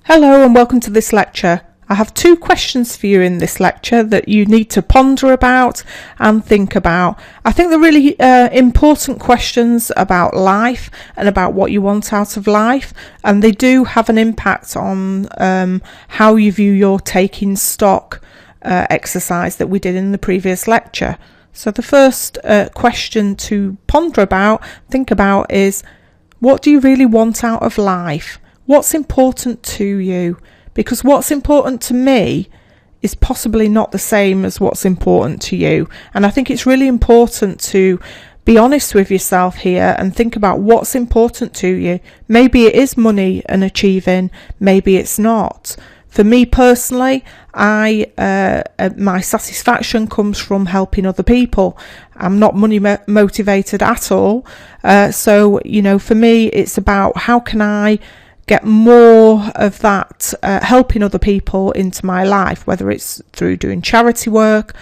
Hello and welcome to this lecture. I have two questions for you in this lecture that you need to ponder about and think about. I think they're really important questions about life and about what you want out of life, and they do have an impact on how you view your taking stock exercise that we did in the previous lecture. So the first question to ponder about, think about, is what do you really want out of life? What's important to you? Because what's important to me is possibly not the same as what's important to you. And I think it's really important to be honest with yourself here and think about what's important to you. Maybe it is money and achieving, maybe it's not. For me personally, my satisfaction comes from helping other people. I'm not money motivated at all. So, for me, it's about how can I get more of that helping other people into my life, whether it's through doing charity work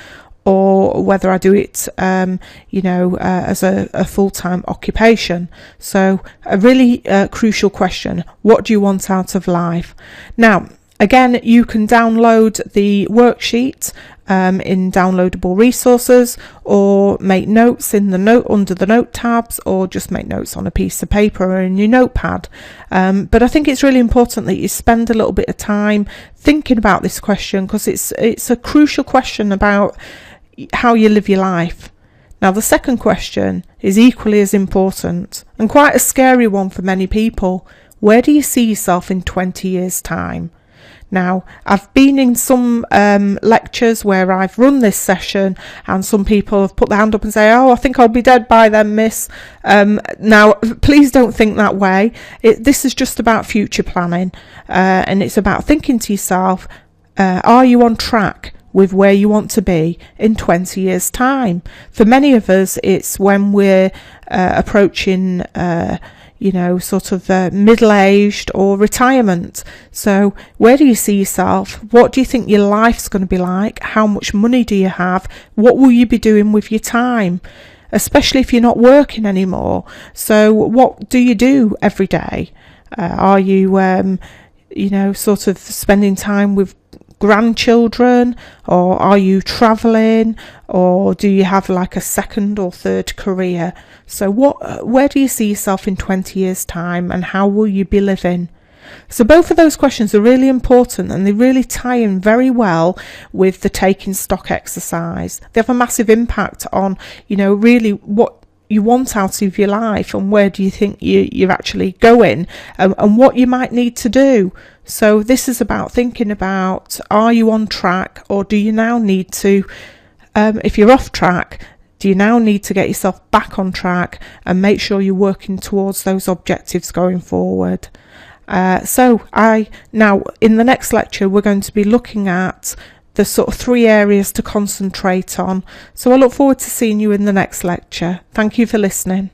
or whether I do it, as a full-time occupation. So a really crucial question: what do you want out of life? Now, again, you can download the worksheet in downloadable resources, or make notes in the under the note tabs, or just make notes on a piece of paper or in your notepad. But I think it's really important that you spend a little bit of time thinking about this question, because it's a crucial question about how you live your life. Now, the second question is equally as important and quite a scary one for many people. Where do you see yourself in 20 years' time? Now, I've been in some lectures where I've run this session and some people have put their hand up and say, I think I'll be dead by then, miss. Now, please don't think that way. This is just about future planning, and it's about thinking to yourself, are you on track with where you want to be in 20 years' time? For many of us, it's when we're approaching middle-aged or retirement. So where do you see yourself? What do you think your life's going to be like? How much money do you have? What will you be doing with your time? Especially if you're not working anymore. So what do you do every day? Are you, spending time with grandchildren, or are you travelling, or do you have like a second or third career? So where do you see yourself in 20 years' time, and how will you be living? So both of those questions are really important, and they really tie in very well with the taking stock exercise. They have a massive impact on, really what you want out of your life, and where do you think you're actually going, and what you might need to do. So this is about thinking about, are you on track, or do you now need to, if you're off track, do you now need to get yourself back on track and make sure you're working towards those objectives going forward? So in the next lecture, we're going to be looking at the sort of 3 areas to concentrate on. So I look forward to seeing you in the next lecture. Thank you for listening.